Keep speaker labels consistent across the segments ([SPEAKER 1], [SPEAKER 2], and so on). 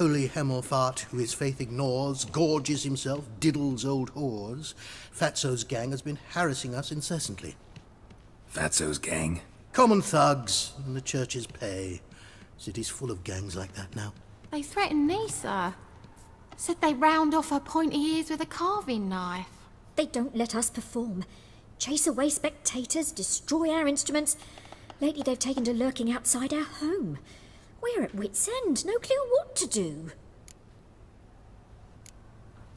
[SPEAKER 1] Holy Hemmelfart, who his faith ignores, gorges himself, diddles old whores. Fatso's gang has been harassing us incessantly.
[SPEAKER 2] Fatso's gang?
[SPEAKER 1] Common thugs, in the church's pay. City's full of gangs like that now.
[SPEAKER 3] They threatened Nisa. Said they round off her pointy ears with a carving knife.
[SPEAKER 4] They don't let us perform. Chase away spectators, destroy our instruments. Lately they've taken to lurking outside our home. We're at wit's end, no clue what to do.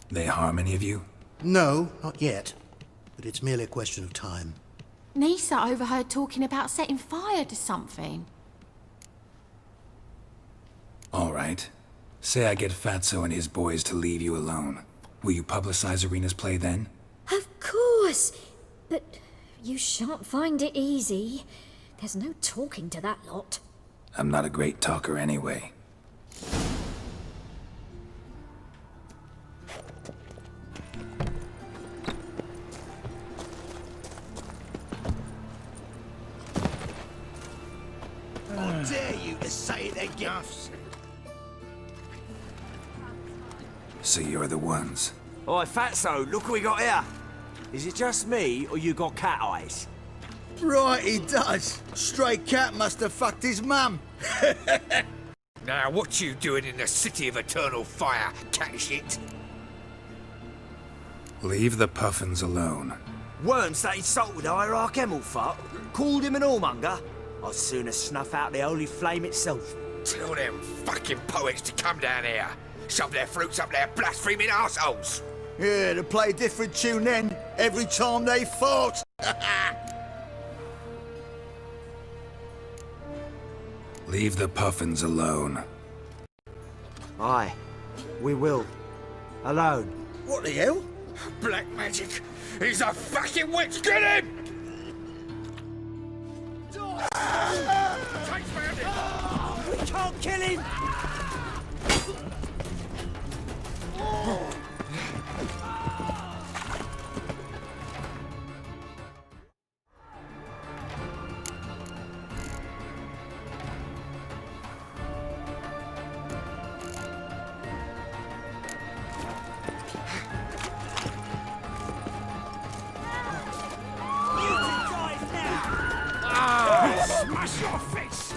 [SPEAKER 2] They harm any of you?
[SPEAKER 1] No, not yet. But it's merely a question of time.
[SPEAKER 3] Nisa overheard talking about setting fire to something.
[SPEAKER 2] All right. Say I get Fatso and his boys to leave you alone. Will you publicize Irina's play then?
[SPEAKER 4] Of course! But you shan't find it easy. There's no talking to that lot.
[SPEAKER 2] I'm not a great talker anyway.
[SPEAKER 5] How dare you to say it again?
[SPEAKER 2] So you're the ones.
[SPEAKER 5] Oi, Fatso, look what we got here. Is it just me, or you got cat eyes?
[SPEAKER 6] Right, he does. Stray cat must have fucked his mum.
[SPEAKER 7] Now, what you doing in the city of eternal fire, cat shit?
[SPEAKER 2] Leave the puffins alone.
[SPEAKER 5] Worms that insulted Hierarch Hemmelfart, called him an whoremonger. I'd sooner snuff out the holy flame itself.
[SPEAKER 7] Tell them fucking poets to come down here. Shove their fruits up their blaspheming arseholes.
[SPEAKER 6] Yeah, to play a different tune then, every time they fought.
[SPEAKER 2] Leave the puffins alone.
[SPEAKER 5] Aye, we will. Alone.
[SPEAKER 6] What the hell?
[SPEAKER 7] Black magic! He's a fucking witch! Get him! Chase round him!
[SPEAKER 5] We can't kill him!
[SPEAKER 7] Smash your face!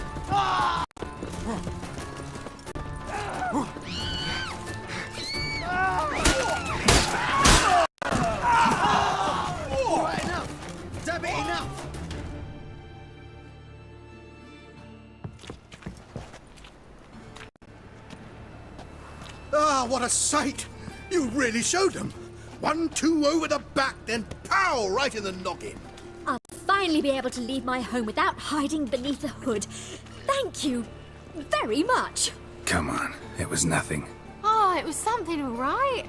[SPEAKER 6] Right, enough. Damn it, enough.
[SPEAKER 1] Ah, what a sight! You really showed them. 1-2 over the back, then pow! Right in the noggin.
[SPEAKER 4] I'll finally be able to leave my home without hiding beneath a hood. Thank you very much.
[SPEAKER 2] Come on, it was nothing.
[SPEAKER 3] Oh, it was something, all right.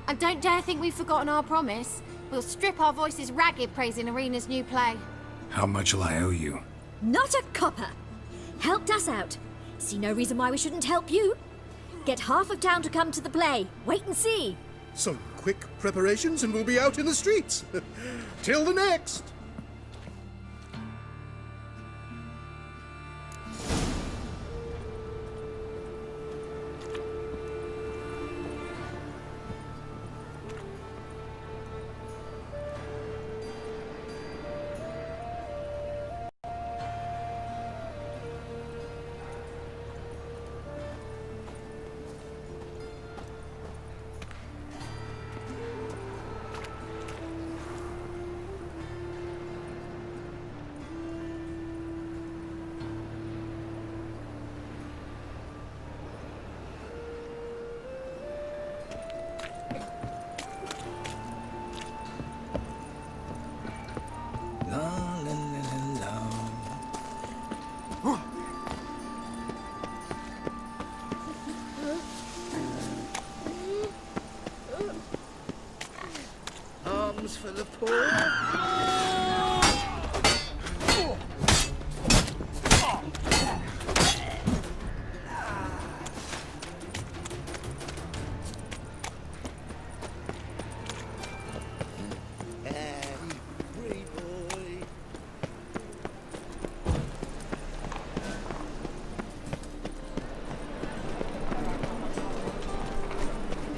[SPEAKER 3] And don't dare think we've forgotten our promise. We'll strip our voices ragged praising Irina's new play.
[SPEAKER 2] How much will I owe you?
[SPEAKER 4] Not a copper. Helped us out. See no reason why we shouldn't help you. Get half of town to come to the play. Wait and see.
[SPEAKER 1] Some quick preparations and we'll be out in the streets. Till the next.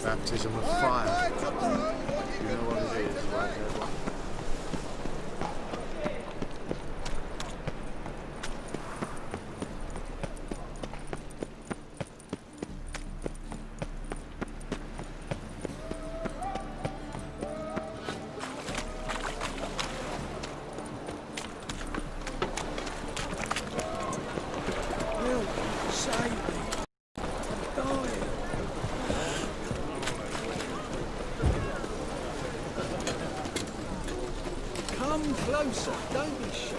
[SPEAKER 8] Baptism of fire. You know what it is, right there?
[SPEAKER 6] Come closer, don't be shy.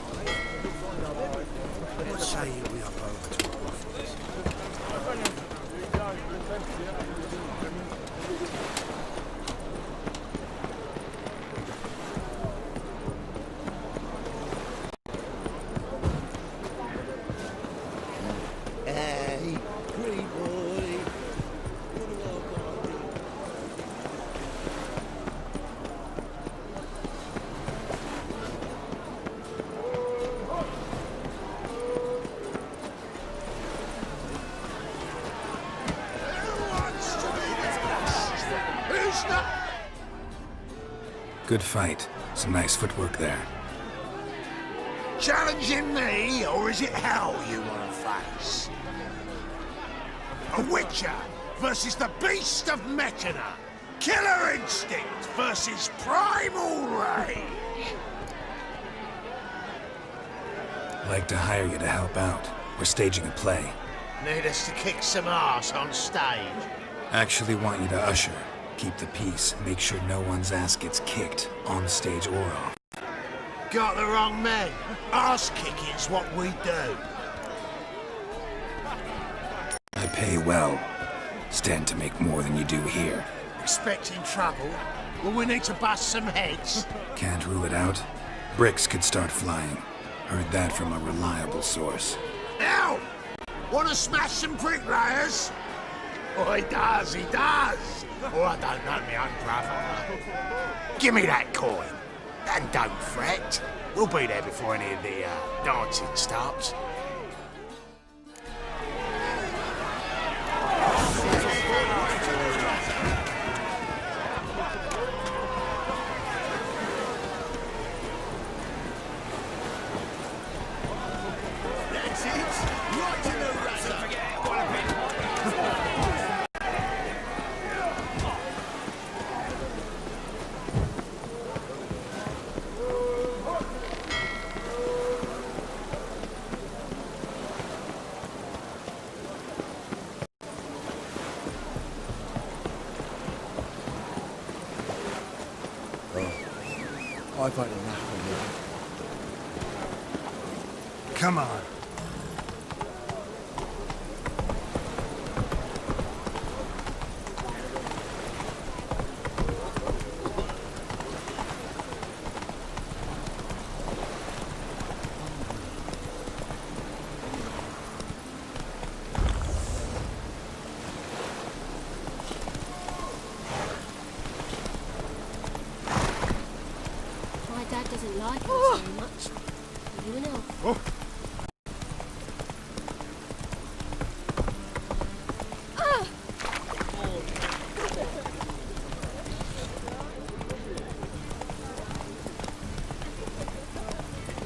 [SPEAKER 6] You'll find out everything.
[SPEAKER 7] What say you we up over to our office?
[SPEAKER 6] Hey, pretty boy.
[SPEAKER 1] Who's that?
[SPEAKER 2] Good fight. Some nice footwork there.
[SPEAKER 7] Challenging me, or is it hell you want to face? A Witcher versus the Beast of Mechana. Killer instinct versus primal rage.
[SPEAKER 2] Like to hire you to help out. We're staging a play.
[SPEAKER 7] Need us to kick some ass on stage.
[SPEAKER 2] Actually want you to usher. Keep the peace. Make sure no one's ass gets kicked, on stage or off.
[SPEAKER 7] Got the wrong man. Ass kicking's what we do.
[SPEAKER 2] I pay well. Stand to make more than you do here.
[SPEAKER 7] Expecting trouble? Well, we need to bust some heads.
[SPEAKER 2] Can't rule it out. Bricks could start flying. Heard that from a reliable source.
[SPEAKER 7] Now, want to smash some bricklayers? Oh, he does, he does. Oh, I don't know my own brother. Give me that coin. And don't fret. We'll be there before any of the dancing starts.
[SPEAKER 6] That's it. Right in the razor.
[SPEAKER 8] I've had enough of it.
[SPEAKER 2] Come on.
[SPEAKER 3] My dad doesn't like him so much. You know.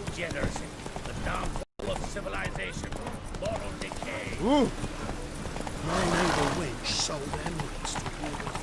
[SPEAKER 9] Degeneracy, the downfall of civilization, moral decay.
[SPEAKER 1] My neighbour Winch sold emeralds to Warden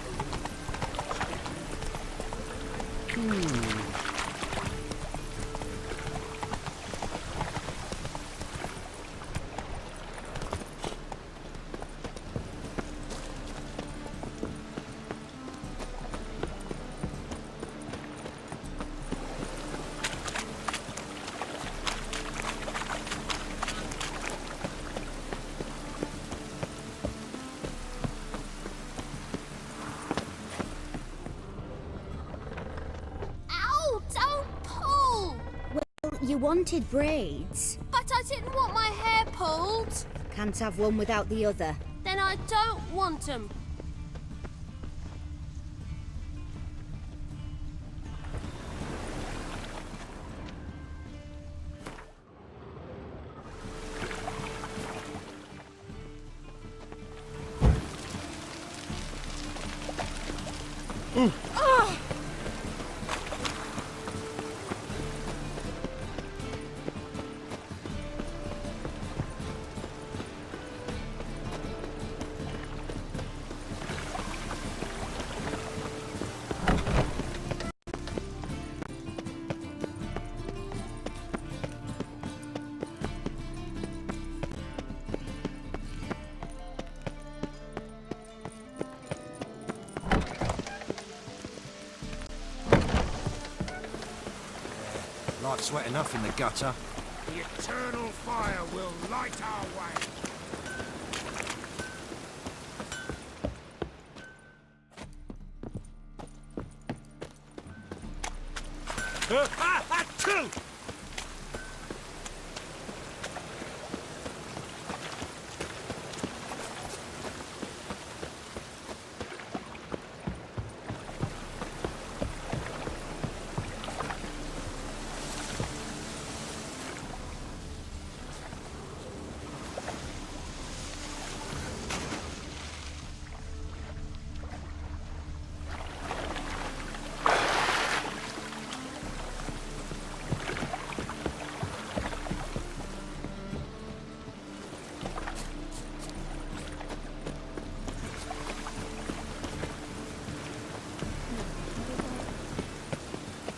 [SPEAKER 3] Ow! Don't pull!
[SPEAKER 10] You wanted braids.
[SPEAKER 3] But I didn't want my hair pulled.
[SPEAKER 10] Can't have one without the other.
[SPEAKER 3] Then I don't want them.
[SPEAKER 6] Like sweat enough in the gutter.
[SPEAKER 7] The eternal fire will light our way.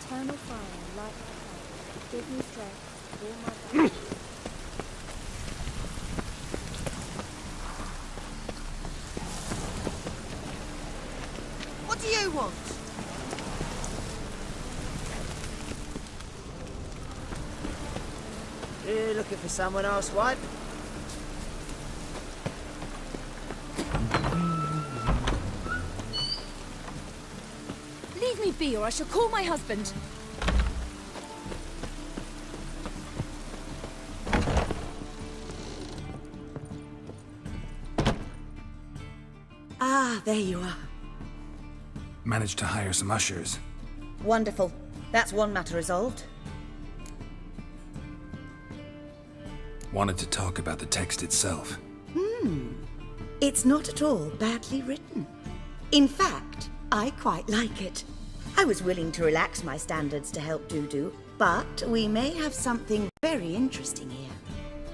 [SPEAKER 4] Eternal fire, light my path. Give me strength, all my back.
[SPEAKER 3] What do you want?
[SPEAKER 5] You looking for someone else, wife?
[SPEAKER 11] Leave me be, or I shall call my husband.
[SPEAKER 10] Ah, there you are.
[SPEAKER 2] Managed to hire some ushers.
[SPEAKER 10] Wonderful. That's one matter resolved.
[SPEAKER 2] Wanted to talk about the text itself.
[SPEAKER 10] It's not at all badly written. In fact, I quite like it. I was willing to relax my standards to help Dudu, but we may have something very interesting here.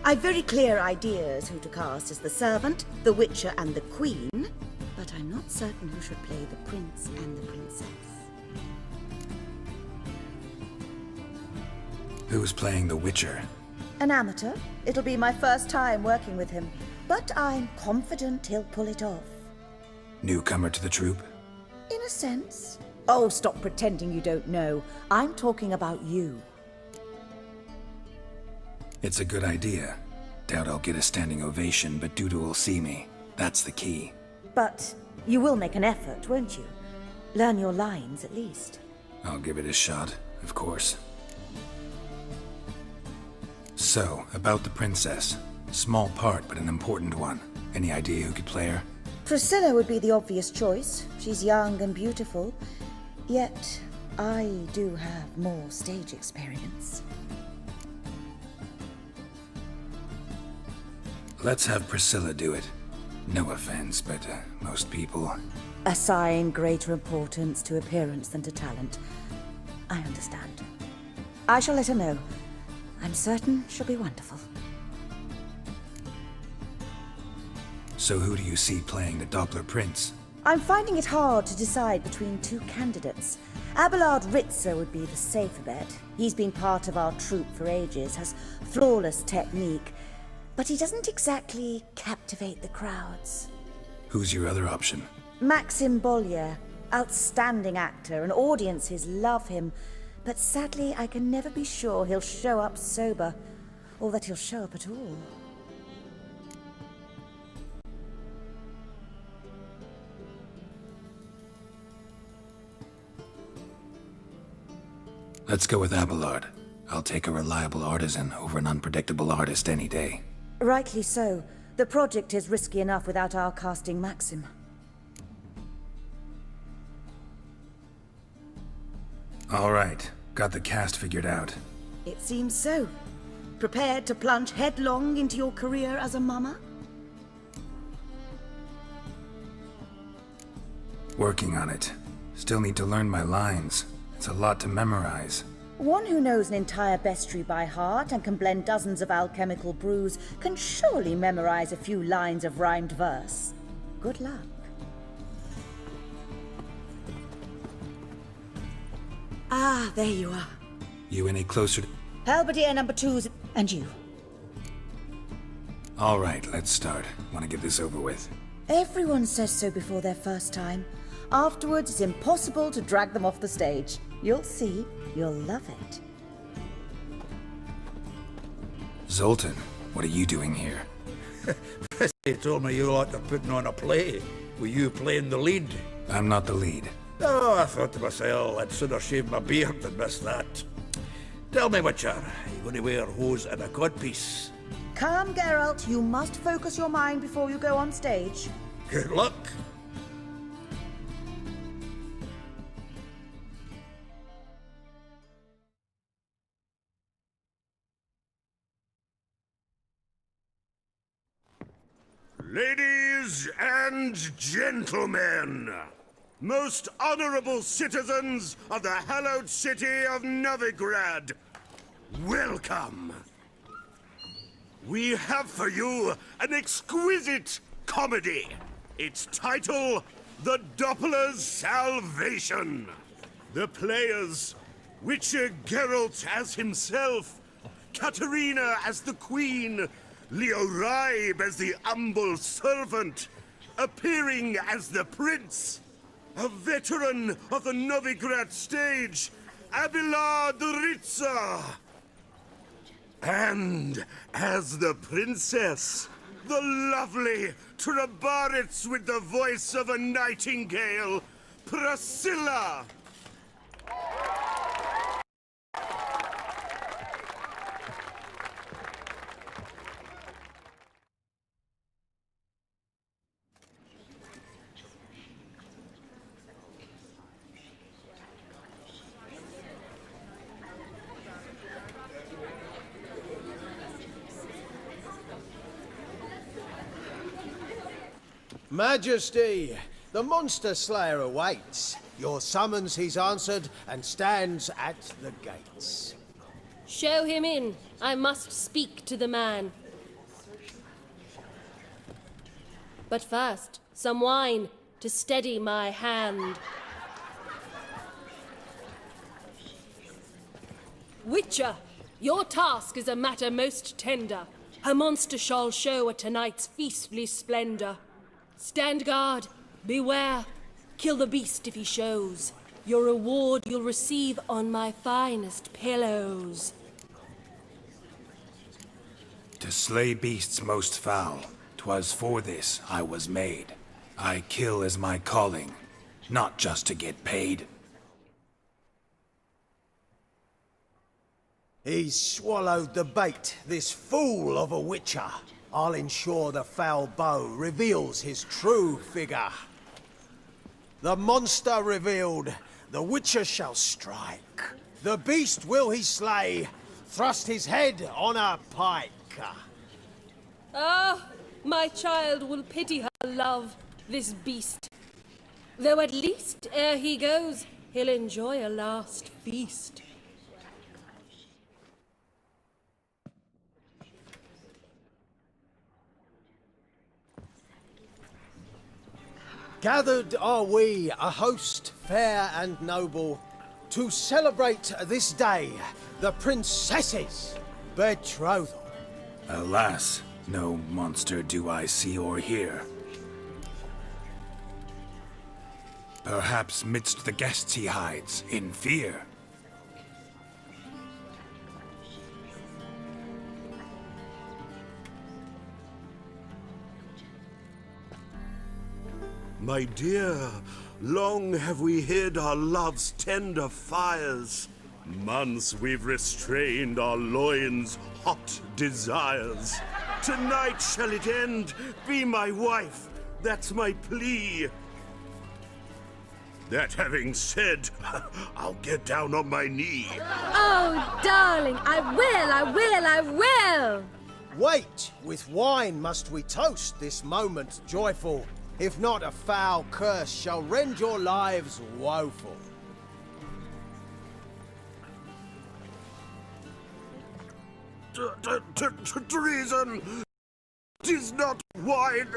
[SPEAKER 10] I've very clear ideas who to cast as the servant, the witcher, and the queen, but I'm not certain who should play the prince and the princess.
[SPEAKER 2] Who's playing the Witcher?
[SPEAKER 10] An amateur. It'll be my first time working with him, but I'm confident he'll pull it off.
[SPEAKER 2] Newcomer to the troupe?
[SPEAKER 10] In a sense. Oh, stop pretending you don't know. I'm talking about you.
[SPEAKER 2] It's a good idea. Doubt I'll get a standing ovation, but Dudu will see me. That's the key.
[SPEAKER 10] But you will make an effort, won't you? Learn your lines, at least.
[SPEAKER 2] I'll give it a shot, of course. So, about the princess. Small part, but an important one. Any idea who could play her?
[SPEAKER 10] Priscilla would be the obvious choice. She's young and beautiful. Yet, I do have more stage experience.
[SPEAKER 2] Let's have Priscilla do it. No offense, but most people...
[SPEAKER 10] Assign greater importance to appearance than to talent. I understand. I shall let her know. I'm certain she'll be wonderful.
[SPEAKER 2] So who do you see playing the Doppler Prince?
[SPEAKER 10] I'm finding it hard to decide between two candidates. Abelard Ritzer would be the safer bet. He's been part of our troupe for ages, has flawless technique, but he doesn't exactly captivate the crowds.
[SPEAKER 2] Who's your other option?
[SPEAKER 10] Maxim Bollier, outstanding actor, and audiences love him, but sadly I can never be sure he'll show up sober, or that he'll show up at all.
[SPEAKER 2] Let's go with Abelard. I'll take a reliable artisan over an unpredictable artist any day.
[SPEAKER 10] Rightly so. The project is risky enough without our casting Maxim.
[SPEAKER 2] All right. Got the cast figured out.
[SPEAKER 10] It seems so. Prepared to plunge headlong into your career as a mama?
[SPEAKER 2] Working on it. Still need to learn my lines. It's a lot to memorize.
[SPEAKER 10] One who knows an entire bestiary by heart and can blend dozens of alchemical brews can surely memorize a few lines of rhymed verse. Good luck. Ah, there you are.
[SPEAKER 2] You any closer to...
[SPEAKER 10] Halberdier number 2's and you.
[SPEAKER 2] All right, let's start. Want to get this over with.
[SPEAKER 10] Everyone says so before their first time. Afterwards, it's impossible to drag them off the stage. You'll see. You'll love it.
[SPEAKER 2] Zoltan, what are you doing here?
[SPEAKER 9] They told me you lot are putting on a play. Were you playing the lead?
[SPEAKER 2] I'm not the lead.
[SPEAKER 9] Oh, I thought to myself, I'd sooner shave my beard than miss that. Tell me, Witcher, are you going to wear hose and a codpiece?
[SPEAKER 10] Calm, Geralt. You must focus your mind before you go on stage.
[SPEAKER 9] Good luck.
[SPEAKER 7] Ladies and gentlemen, most honorable citizens of the hallowed city of Novigrad, welcome. We have for you an exquisite comedy. Its title, The Doppler's Salvation. The players, Witcher Geralt as himself, Katerina as the Queen, Leo Raib as the humble servant, appearing as the Prince, a veteran of the Novigrad stage, Abelard Ritza. And as the Princess, the lovely Trabaritz with the voice of a nightingale, Priscilla.
[SPEAKER 6] Majesty, the Monster Slayer awaits. Your summons he's answered and stands at the gates.
[SPEAKER 11] Show him in. I must speak to the man. But first, some wine to steady my hand. Witcher, your task is a matter most tender. A monster shall show at tonight's feastly splendor. Stand guard, beware, kill the beast if he shows. Your reward you'll receive on my finest pillows.
[SPEAKER 2] To slay beasts most foul, 'twas for this I was made. I kill as my calling, not just to get paid.
[SPEAKER 6] He's swallowed the bait, this fool of a Witcher. I'll ensure the foul bow reveals his true figure. The monster revealed, the Witcher shall strike. The beast will he slay, thrust his head on a pike.
[SPEAKER 11] Ah, my child will pity her love, this beast. Though at least, ere he goes, he'll enjoy a last feast.
[SPEAKER 6] Gathered are we, a host fair and noble, to celebrate this day, the princess's betrothal.
[SPEAKER 2] Alas, no monster do I see or hear. Perhaps midst the guests he hides, in fear.
[SPEAKER 7] My dear, long have we hid our love's tender fires. Months we've restrained our loins' hot desires. Tonight shall it end, be my wife, that's my plea. That having said, I'll get down on my knee.
[SPEAKER 11] Oh, darling, I will!
[SPEAKER 6] Wait, with wine must we toast this moment joyful. If not, a foul curse shall rend your lives woeful.
[SPEAKER 7] Treason! 'Tis not wine,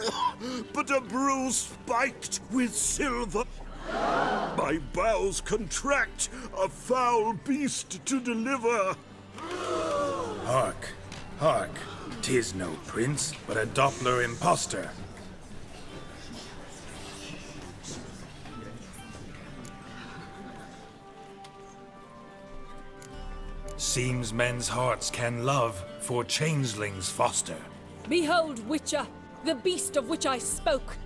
[SPEAKER 7] but a brew spiked with silver. My bowels contract, a foul beast to deliver.
[SPEAKER 2] Hark, hark. 'Tis no prince, but a Doppler impostor. Seems men's hearts can love, for changelings foster.
[SPEAKER 11] Behold, Witcher, the beast of which I spoke.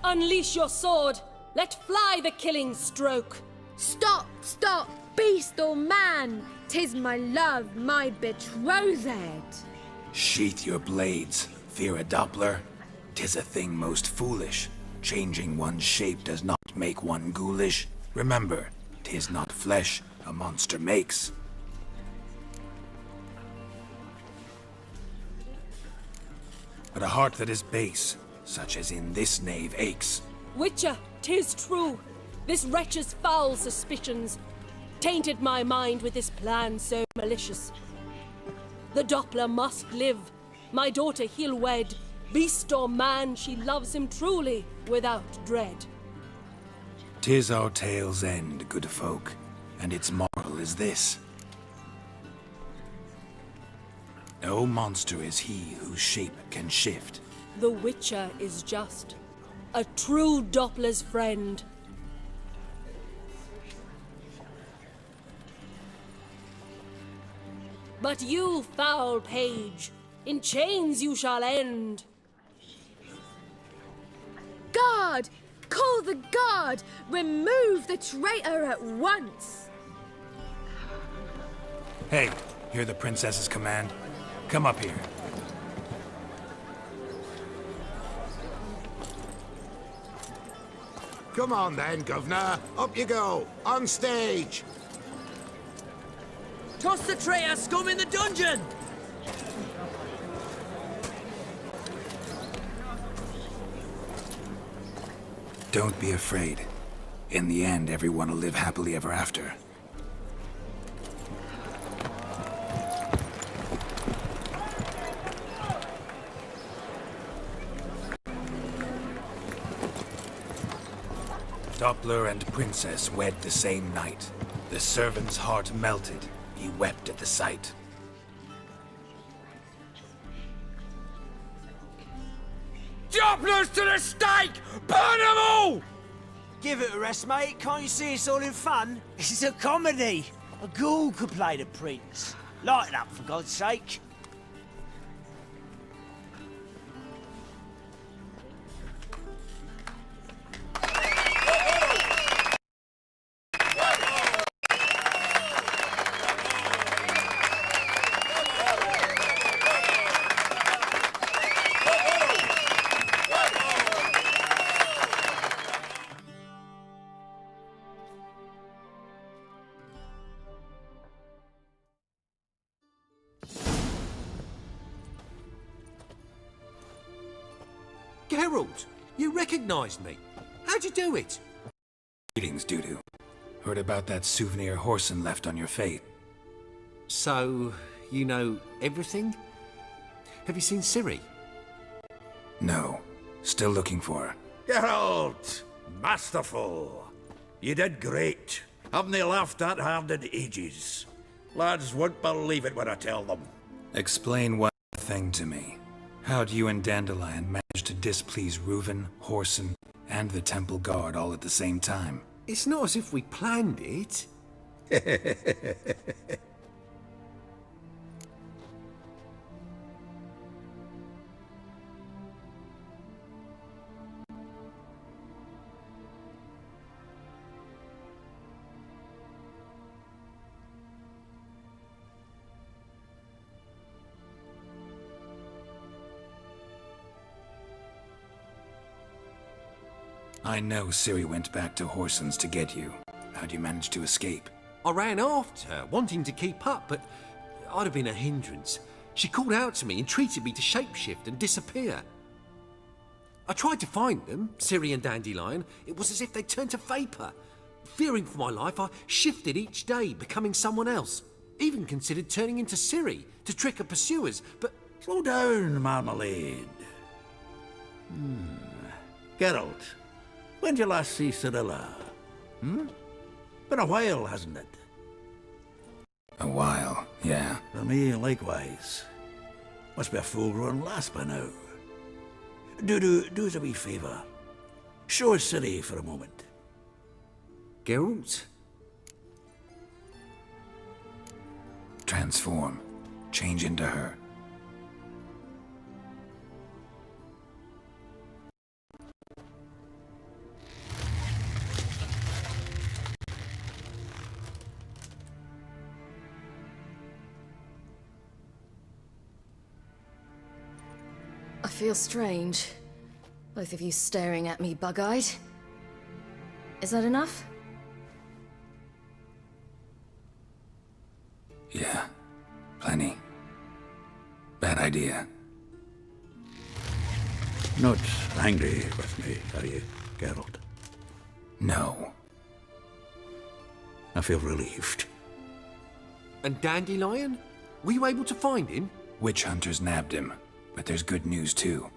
[SPEAKER 11] Unleash your sword. Let fly the killing stroke.
[SPEAKER 12] Stop, stop, beast or man. 'Tis my love, my betrothed.
[SPEAKER 2] Sheath your blades, fear a Doppler. 'Tis a thing most foolish. Changing one's shape does not make one ghoulish. Remember, 'tis not flesh a monster makes. But a heart that is base, such as in this knave aches.
[SPEAKER 11] Witcher, 'tis true. This wretch's foul suspicions tainted my mind with this plan so malicious. The Doppler must live. My daughter he'll wed. Beast or man, she loves him truly, without dread.
[SPEAKER 2] 'Tis our tale's end, good folk, and its moral is this. No monster is he whose shape can shift.
[SPEAKER 11] The Witcher is just a true Doppler's friend. But you, foul page, in chains you shall end.
[SPEAKER 12] Guard! Call the guard! Remove the traitor at once!
[SPEAKER 2] Hey, hear the princess's command? Come up here.
[SPEAKER 7] Come on then, Governor. Up you go. On stage.
[SPEAKER 5] Toss the traitor scum in the dungeon!
[SPEAKER 2] Don't be afraid. In the end, everyone will live happily ever after. Doppler and princess wed the same night. The servant's heart melted. He wept at the sight.
[SPEAKER 5] Dopplers to the stake! Burn them all! Give it a rest, mate. Can't you see it's all in fun? It's a comedy. A ghoul could play the prince. Lighten up, for God's sake.
[SPEAKER 13] Geralt, you recognized me. How'd you do it?
[SPEAKER 2] Greetings, Dudu. Heard about that souvenir Horson left on your fate.
[SPEAKER 13] So, you know everything? Have you seen Ciri?
[SPEAKER 2] No. Still looking for her.
[SPEAKER 9] Geralt! Masterful! You did great. Haven't they laughed that hard in ages? Lads won't believe it when I tell them.
[SPEAKER 2] Explain one thing to me. How'd you and Dandelion manage to displease Reuven, Horson, and the Temple Guard all at the same time?
[SPEAKER 13] It's not as if we planned it.
[SPEAKER 2] I know Ciri went back to Horson's to get you. How'd you manage to escape?
[SPEAKER 13] I ran after her, wanting to keep up, but I'd have been a hindrance. She called out to me, entreated me to shapeshift and disappear. I tried to find them, Ciri and Dandelion. It was as if they turned to vapour. Fearing for my life, I shifted each day, becoming someone else. Even considered turning into Ciri to trick her pursuers, but...
[SPEAKER 9] Slow down, Marmalade. Geralt, when did you last see Cirilla? Been a while, hasn't it?
[SPEAKER 2] A while, yeah.
[SPEAKER 9] For me, likewise. Must be a full-grown lass by now. Do us a wee favour. Show us Ciri for a moment.
[SPEAKER 13] Geralt?
[SPEAKER 2] Transform. Change into her.
[SPEAKER 14] I feel strange. Both of you staring at me bug-eyed. Is that enough?
[SPEAKER 2] Yeah. Plenty. Bad idea.
[SPEAKER 9] Not angry with me, are you, Geralt?
[SPEAKER 2] No.
[SPEAKER 9] I feel relieved.
[SPEAKER 13] And Dandelion? Were you able to find him?
[SPEAKER 2] Witch hunters nabbed him, but there's good news too.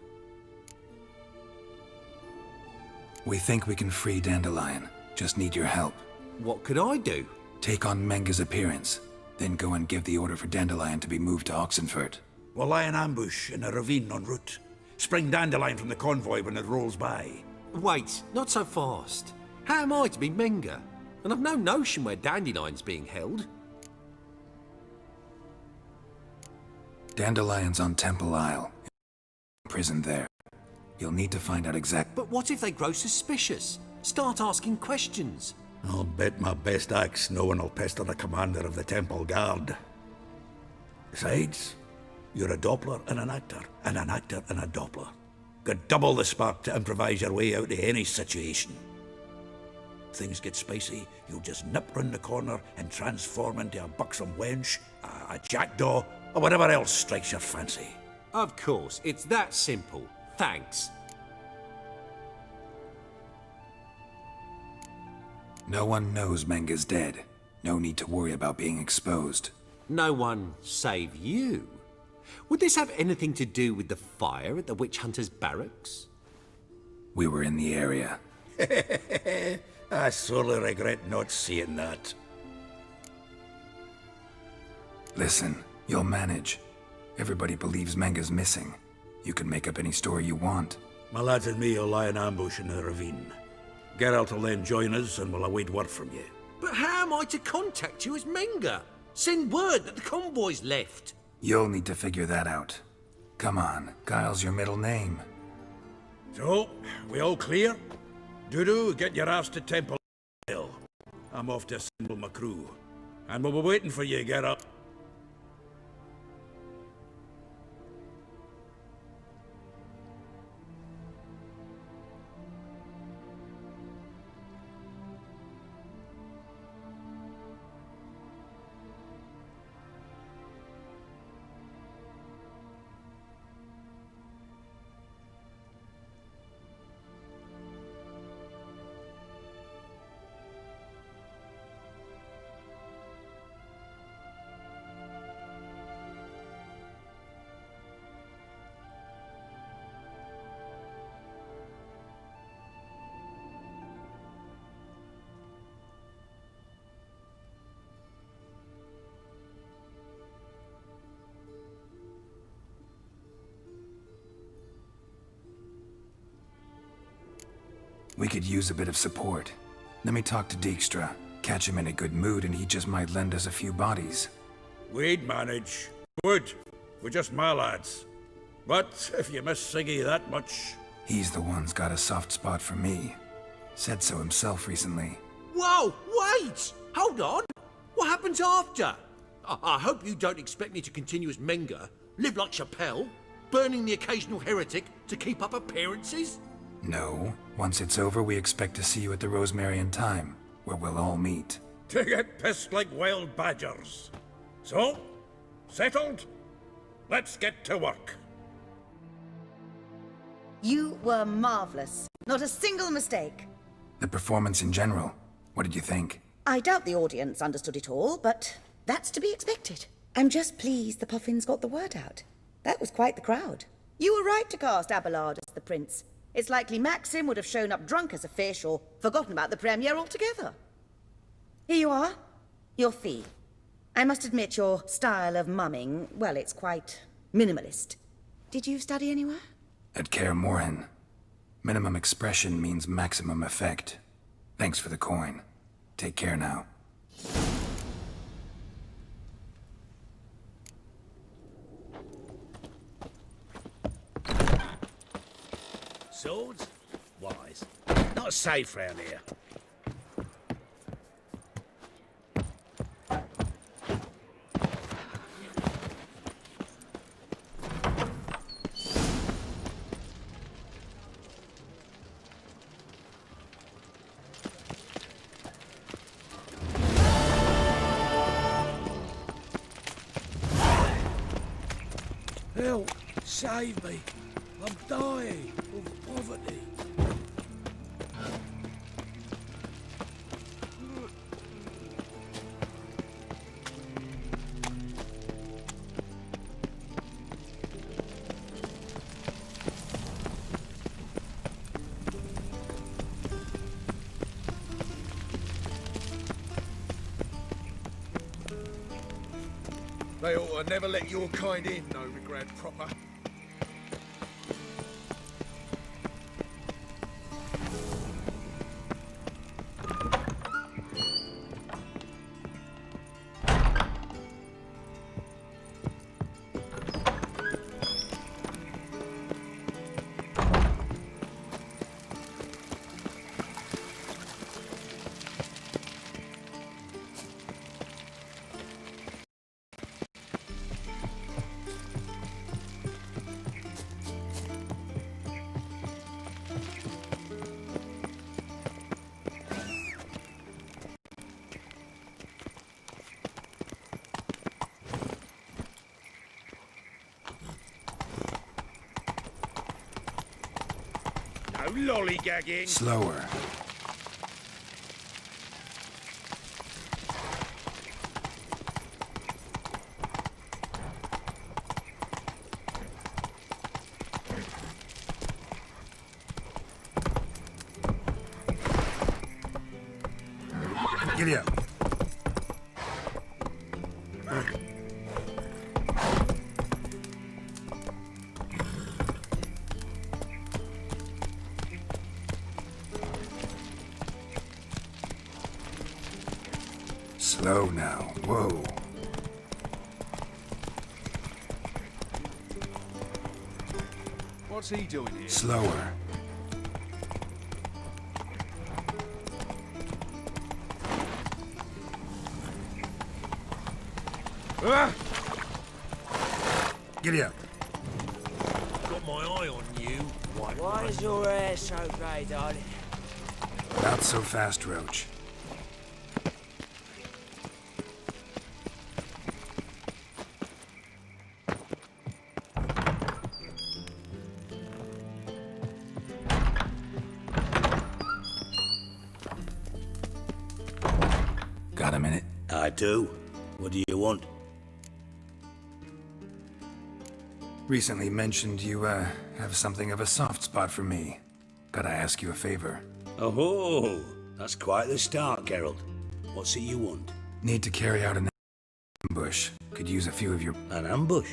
[SPEAKER 2] We think we can free Dandelion. Just need your help.
[SPEAKER 13] What could I do?
[SPEAKER 2] Take on Menga's appearance, then go and give the order for Dandelion to be moved to Oxenfurt.
[SPEAKER 9] We'll lie in ambush in a ravine en route. Spring Dandelion from the convoy when it rolls by.
[SPEAKER 13] Wait, not so fast. How am I to be Menga? And I've no notion where Dandelion's being held.
[SPEAKER 2] Dandelion's on Temple Isle. Imprisoned there. You'll need to find out exact...
[SPEAKER 13] But what if they grow suspicious? Start asking questions.
[SPEAKER 9] I'll bet my best axe no one will pester the commander of the Temple Guard. Besides, you're a Doppler and an actor and a Doppler. Got double the spark to improvise your way out of any situation. If things get spicy, you'll just nip round the corner and transform into a buxom wench, a jackdaw, or whatever else strikes your fancy.
[SPEAKER 13] Of course, it's that simple. Thanks.
[SPEAKER 2] No one knows Menga's dead. No need to worry about being exposed.
[SPEAKER 13] No one save you. Would this have anything to do with the fire at the witch hunter's barracks?
[SPEAKER 2] We were in the area.
[SPEAKER 9] I sorely regret not seeing that.
[SPEAKER 2] Listen, you'll manage. Everybody believes Menga's missing. You can make up any story you want.
[SPEAKER 9] My lads and me will lie in ambush in the ravine. Geralt will then join us and we'll await word from you.
[SPEAKER 13] But how am I to contact you as Menga? Send word that the convoy's left.
[SPEAKER 2] You'll need to figure that out. Come on, Guile's your middle name.
[SPEAKER 9] So, we all clear? Dudu, get your ass to Temple Hill. I'm off to assemble my crew. And we'll be waiting for you, Geralt.
[SPEAKER 2] We could use a bit of support. Let me talk to Dijkstra. Catch him in a good mood and he just might lend us a few bodies.
[SPEAKER 9] We'd manage. Would. We're just my lads. But if you miss Siggy that much...
[SPEAKER 2] He's the one's got a soft spot for me. Said so himself recently.
[SPEAKER 13] Whoa, wait! Hold on! What happens after? I hope you don't expect me to continue as Menga, live like Chappelle, burning the occasional heretic to keep up appearances?
[SPEAKER 2] No. Once it's over, we expect to see you at the Rosemary Time, where we'll all meet.
[SPEAKER 9] To get pissed like wild badgers. So, settled? Let's get to work.
[SPEAKER 10] You were marvelous. Not a single mistake.
[SPEAKER 2] The performance in general, what did you think?
[SPEAKER 10] I doubt the audience understood it all, but that's to be expected. I'm just pleased the Puffins got the word out. That was quite the crowd. You were right to cast Abelard as the prince. It's likely Maxim would have shown up drunk as a fish or forgotten about the premiere altogether. Here you are, your fee. I must admit your style of mumming, well, it's quite minimalist. Did you study anywhere?
[SPEAKER 2] At Kaer Morhen. Minimum expression means maximum effect. Thanks for the coin. Take care now.
[SPEAKER 7] Swords? Wise. Not safe round here. Help! Save me! I'm dying of poverty.
[SPEAKER 8] They ought to never let your kind in, no regret proper.
[SPEAKER 7] No lollygagging.
[SPEAKER 2] Slower. Giddy up. Slow now. Whoa.
[SPEAKER 8] What's he doing here?
[SPEAKER 2] Slower. Giddy up.
[SPEAKER 7] Got my eye on you.
[SPEAKER 5] Why is your hair so grey, darling?
[SPEAKER 2] Not so fast, Roach. Got a minute?
[SPEAKER 7] I do. What do you want?
[SPEAKER 2] Recently mentioned you, have something of a soft spot for me. Gotta ask you a favor.
[SPEAKER 7] Oh, that's quite the start, Geralt. What's it you want?
[SPEAKER 2] Need to carry out an ambush. Could use a few of your...
[SPEAKER 7] An ambush?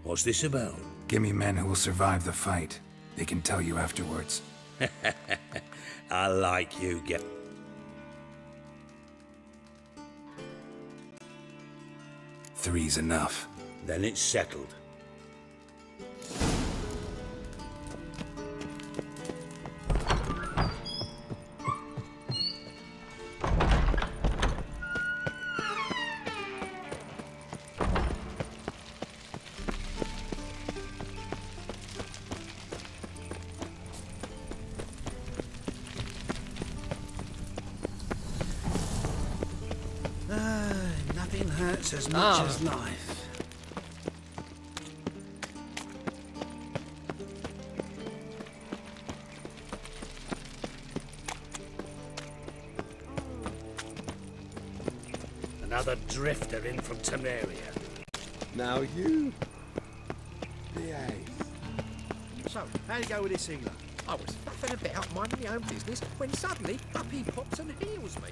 [SPEAKER 7] What's this about?
[SPEAKER 2] Give me men who will survive the fight. They can tell you afterwards.
[SPEAKER 7] I like you, Geralt.
[SPEAKER 2] Three's enough.
[SPEAKER 7] Then it's settled.
[SPEAKER 6] Nothing hurts as much as life.
[SPEAKER 7] Another drifter in from Temeria.
[SPEAKER 8] Now you behave.
[SPEAKER 15] So, how'd it go with this healer? I was faffing about minding my own business when suddenly up he pops and heals me.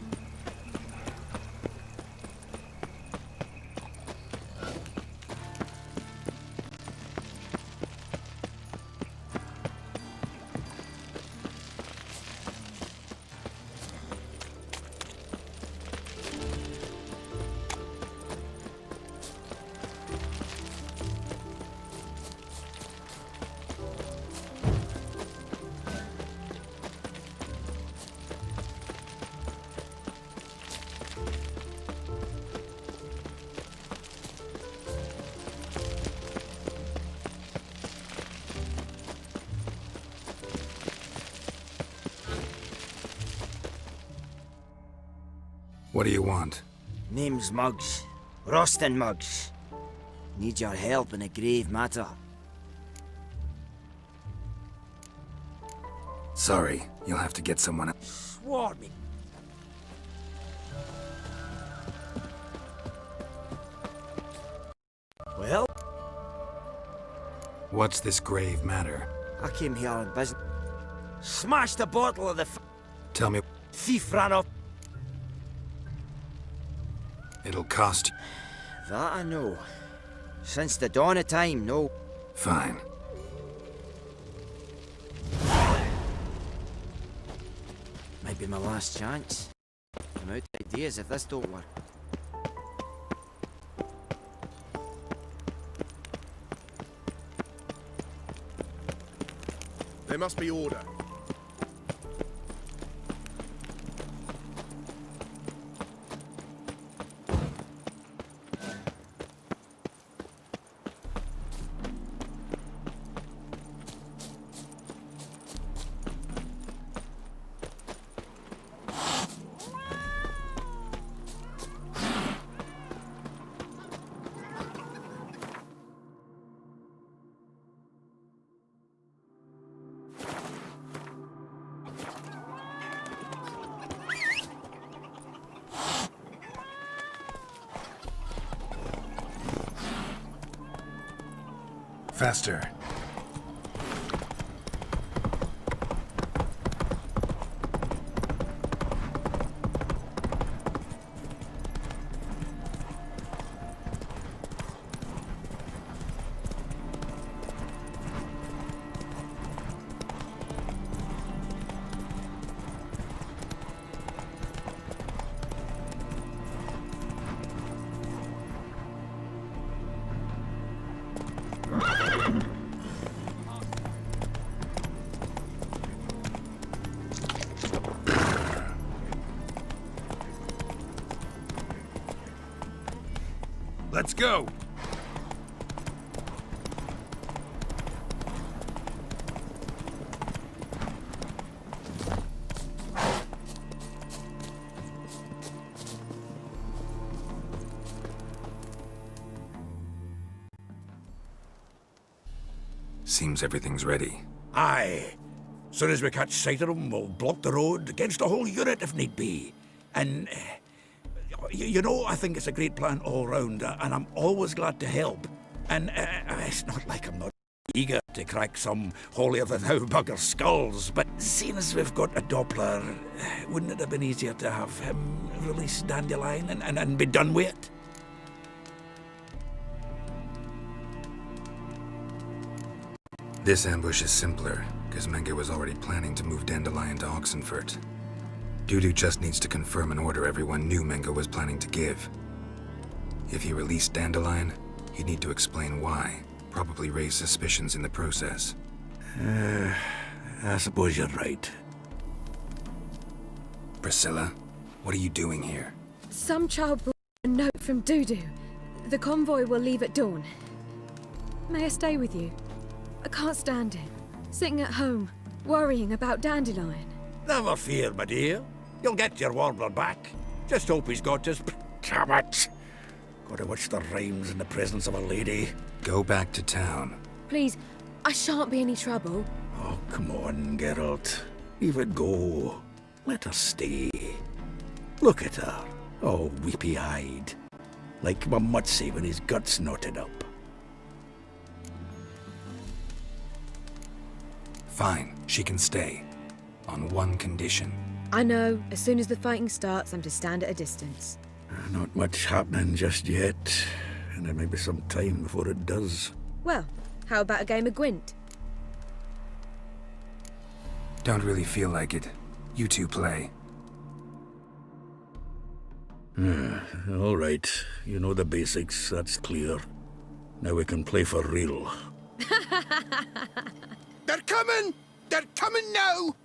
[SPEAKER 2] What do you want?
[SPEAKER 5] Name's Muggs. Rostin Muggs. Need your help in a grave matter.
[SPEAKER 2] Sorry, you'll have to get someone else.
[SPEAKER 5] Swore me. Well?
[SPEAKER 2] What's this grave matter?
[SPEAKER 5] I came here on business. Smashed a bottle of the
[SPEAKER 2] Tell me.
[SPEAKER 5] thief ran off.
[SPEAKER 2] It'll cost you.
[SPEAKER 5] That I know. Since the dawn of time, no.
[SPEAKER 2] Fine.
[SPEAKER 5] Might be my last chance. I'm out of ideas if this don't work.
[SPEAKER 8] There must be order.
[SPEAKER 2] Faster.
[SPEAKER 8] Let's go!
[SPEAKER 2] Seems everything's ready.
[SPEAKER 9] Aye. Soon as we catch sight of them, we'll block the road against the whole unit if need be. And, you know, I think it's a great plan all round, and I'm always glad to help. And it's not like I'm not eager to crack some holier-than-thou bugger skulls, but seeing as we've got a Doppler, wouldn't it have been easier to have him release Dandelion and be done with it?
[SPEAKER 2] This ambush is simpler, because Menge was already planning to move Dandelion to Oxenfurt. Dudu just needs to confirm an order everyone knew Menge was planning to give. If he released Dandelion, he'd need to explain why, probably raise suspicions in the process.
[SPEAKER 9] I suppose you're right.
[SPEAKER 2] Priscilla, what are you doing here?
[SPEAKER 12] Some child brought a note from Dudu. The convoy will leave at dawn. May I stay with you? I can't stand it. Sitting at home, worrying about Dandelion.
[SPEAKER 9] Never fear, my dear. You'll get your warbler back. Just hope he's got his... Damn it! Gotta watch the rhymes in the presence of a lady.
[SPEAKER 2] Go back to town.
[SPEAKER 12] Please, I shan't be any trouble.
[SPEAKER 9] Oh, come on, Geralt. Leave it go. Let her stay. Look at her. Oh, weepy-eyed. Like my mutsy with his guts knotted up.
[SPEAKER 2] Fine, she can stay. On one condition.
[SPEAKER 12] I know. As soon as the fighting starts, I'm to stand at a distance.
[SPEAKER 9] Not much happening just yet, and there may be some time before it does.
[SPEAKER 12] Well, how about a game of Gwent?
[SPEAKER 2] Don't really feel like it. You two play.
[SPEAKER 9] All right. You know the basics, that's clear. Now we can play for real.
[SPEAKER 1] They're coming! They're coming now!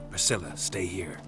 [SPEAKER 2] Priscilla, stay here.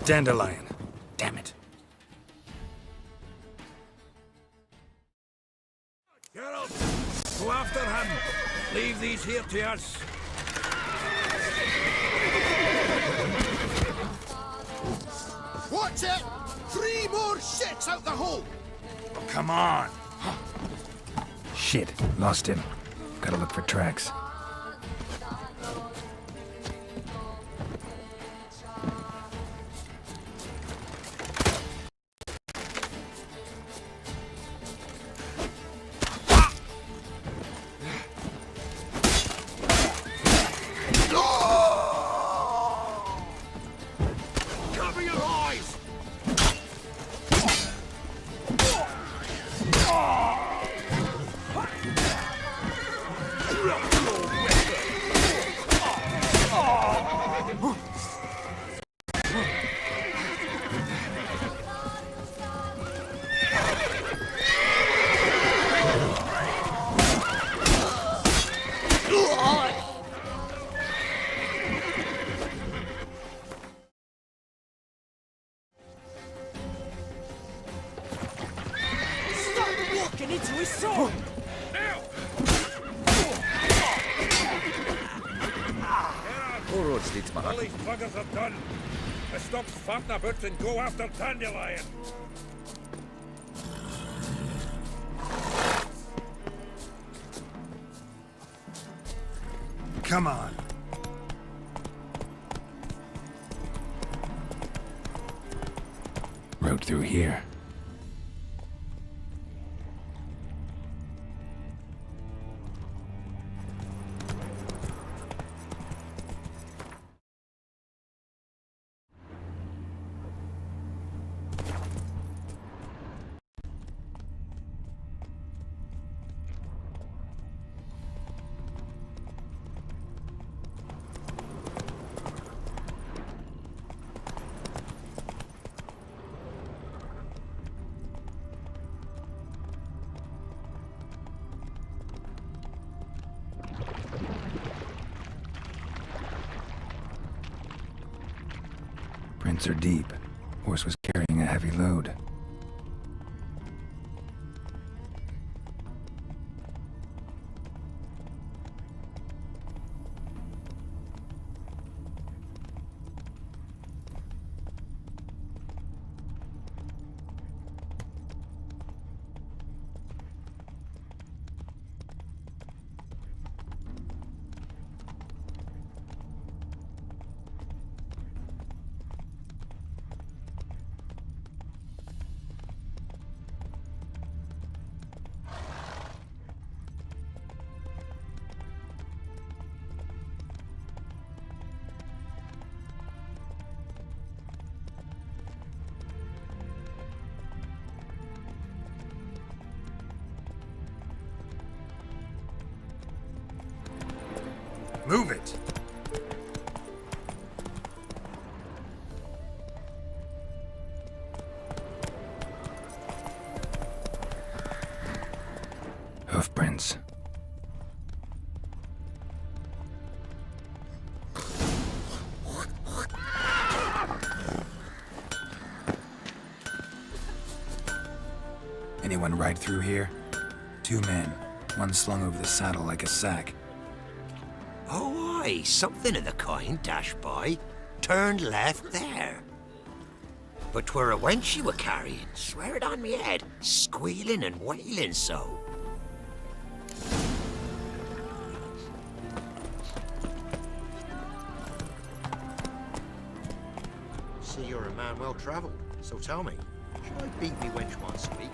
[SPEAKER 2] Dandelion. Damn it.
[SPEAKER 9] Geralt, go after him. Leave these here to us.
[SPEAKER 1] Watch it! 3 more shits out the hole!
[SPEAKER 2] Oh, come on. Shit, lost him. Gotta look for tracks.
[SPEAKER 7] Cover your eyes!
[SPEAKER 5] Stop walking into his sword!
[SPEAKER 8] All roads lead to Mahak. All these buggers are done. I stop farting about and go after Dandelion.
[SPEAKER 2] Come on. Road through here. Prints are deep. Horse was carrying a heavy load.
[SPEAKER 7] Move it!
[SPEAKER 2] Hoofprints. Anyone ride through here? 2 men, one slung over the saddle like a sack.
[SPEAKER 16] Oh, aye, something of the kind dashed by. Turned left there. But 'twere a wench you were carrying, swear it on me head, squealing and wailing so.
[SPEAKER 15] See, you're a man well travelled, so tell me, should I beat me wench once a week,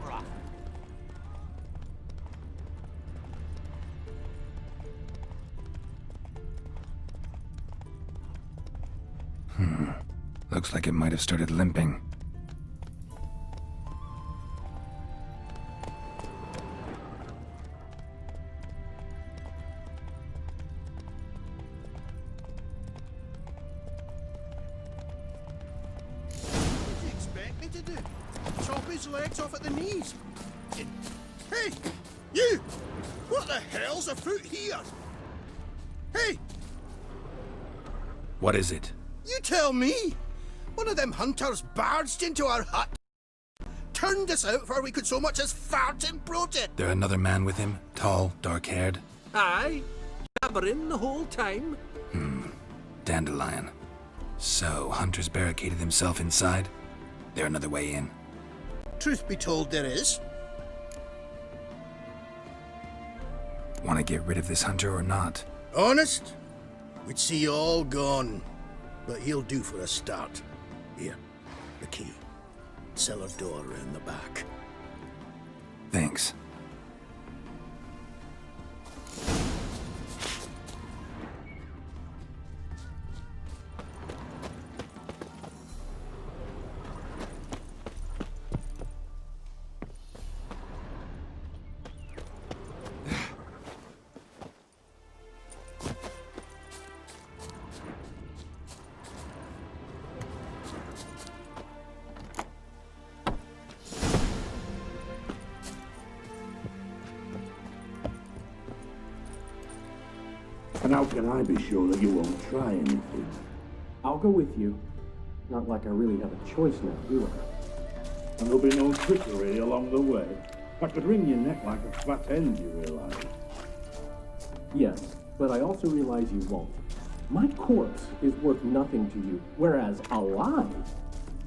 [SPEAKER 15] or often?
[SPEAKER 2] Looks like it might have started limping.
[SPEAKER 1] What do you expect me to do? Chop his legs off at the knees? Hey! You! What the hell's afoot here? Hey!
[SPEAKER 2] What is it?
[SPEAKER 1] You tell me! One of them hunters barged into our hut, turned us out before we could so much as fart and broach it.
[SPEAKER 2] There another man with him? Tall, dark-haired?
[SPEAKER 13] Aye, jabbering the whole time.
[SPEAKER 2] Dandelion. So, Hunter's barricaded himself inside? There another way in?
[SPEAKER 1] Truth be told, there is.
[SPEAKER 2] Want to get rid of this Hunter or not?
[SPEAKER 1] Honest? We'd see you all gone. But he'll do for a start. Here, the key. Cellar door around the back.
[SPEAKER 2] Thanks.
[SPEAKER 9] And how can I be sure that you won't try anything?
[SPEAKER 17] I'll go with you. Not like I really have a choice now, do I?
[SPEAKER 9] And there'll be no trickery along the way. I could wring your neck like a fat hen, you realize?
[SPEAKER 17] Yes, but I also realize you won't. My corpse is worth nothing to you, whereas alive,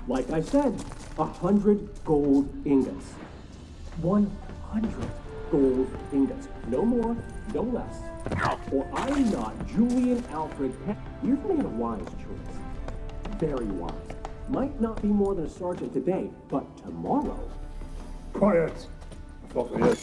[SPEAKER 17] like I said, 100 gold ingots. 100 gold ingots. No more, no less. Or I'm not Julian Alfred You've made a wise choice. Very wise. Might not be more than a sergeant today, but tomorrow...
[SPEAKER 9] Quiet! I thought I heard...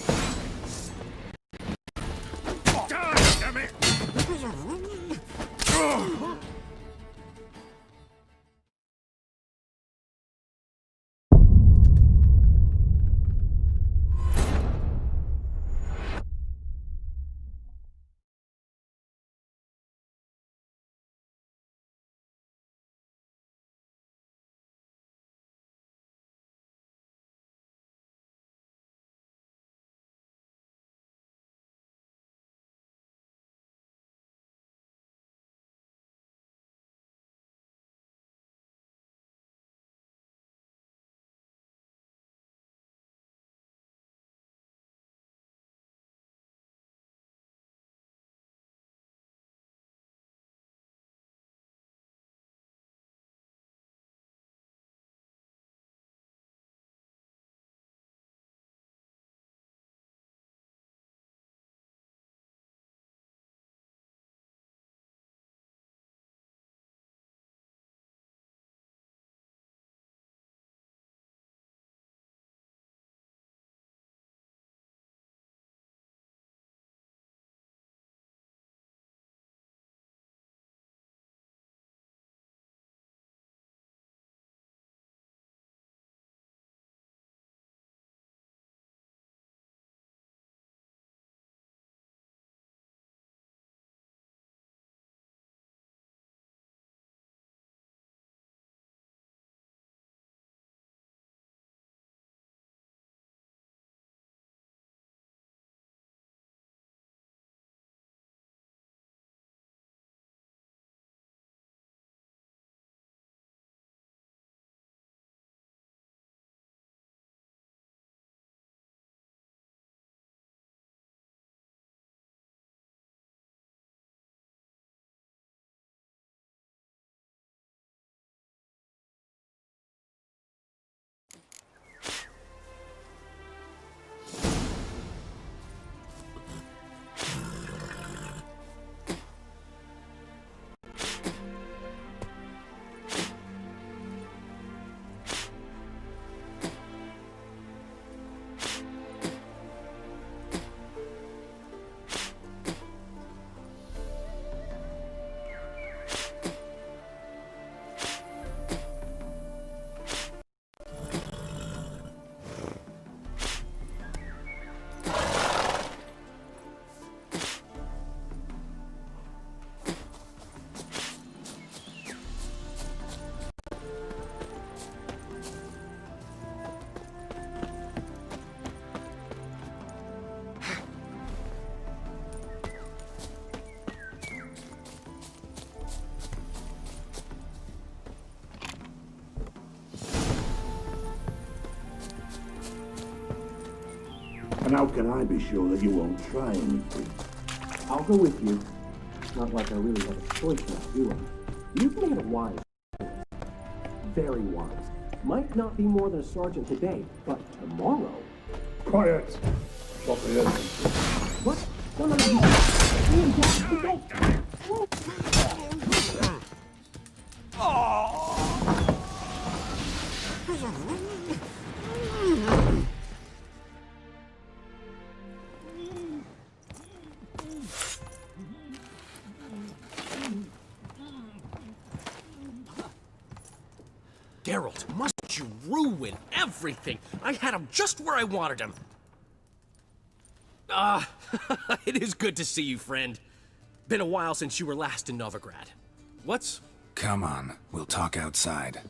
[SPEAKER 17] And how can I be sure that you won't try anything? I'll go with you. Not like I really have a choice now, do I? You've made a wise choice. Very wise. Might not be more than a sergeant today, but tomorrow...
[SPEAKER 9] Quiet!
[SPEAKER 17] What? No, no, no.
[SPEAKER 13] Geralt, must you ruin everything? I had him just where I wanted him. It is good to see you, friend. Been a while since you were last in Novigrad. What's...
[SPEAKER 2] Come on, we'll talk outside.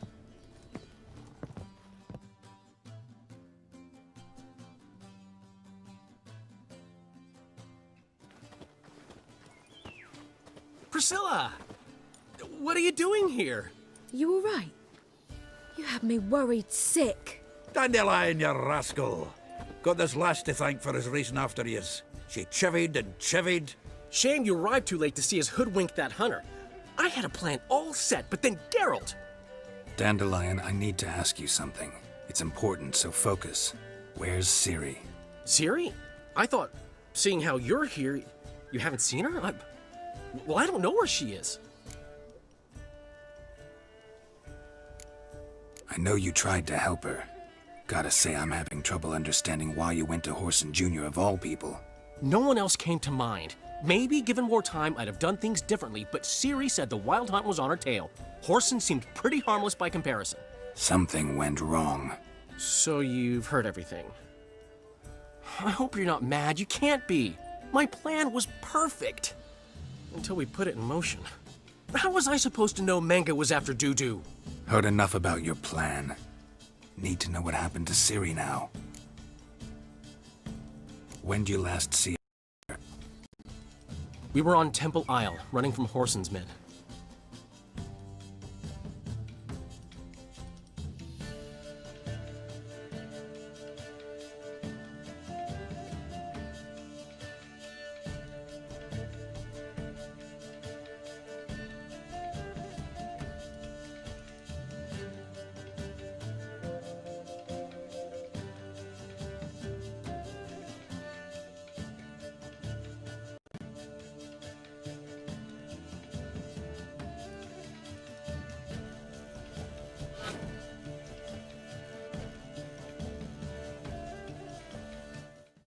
[SPEAKER 13] Priscilla! What are you doing here?
[SPEAKER 12] You all right? You had me worried sick.
[SPEAKER 9] Dandelion, you rascal! Got this lass to thank for his racing after yous. She chivied and chivied.
[SPEAKER 13] Shame you arrived too late to see us hoodwink that hunter. I had a plan all set, but then Geralt!
[SPEAKER 2] Dandelion, I need to ask you something. It's important, so focus. Where's Ciri?
[SPEAKER 13] Ciri? I thought, seeing how you're here, you haven't seen her? Well, I don't know where she is.
[SPEAKER 2] I know you tried to help her. Gotta say, I'm having trouble understanding why you went to Whoreson Jr. of all people.
[SPEAKER 13] No one else came to mind. Maybe, given more time, I'd have done things differently, but Ciri said the Wild Hunt was on her tail. Whoreson seemed pretty harmless by comparison.
[SPEAKER 2] Something went wrong.
[SPEAKER 13] So you've heard everything. I hope you're not mad. You can't be. My plan was perfect. Until we put it in motion. How was I supposed to know Manga was after Dudu?
[SPEAKER 2] Heard enough about your plan. Need to know what happened to Ciri now. When did you last see her?
[SPEAKER 13] We were on Temple Isle, running from Whoreson's men.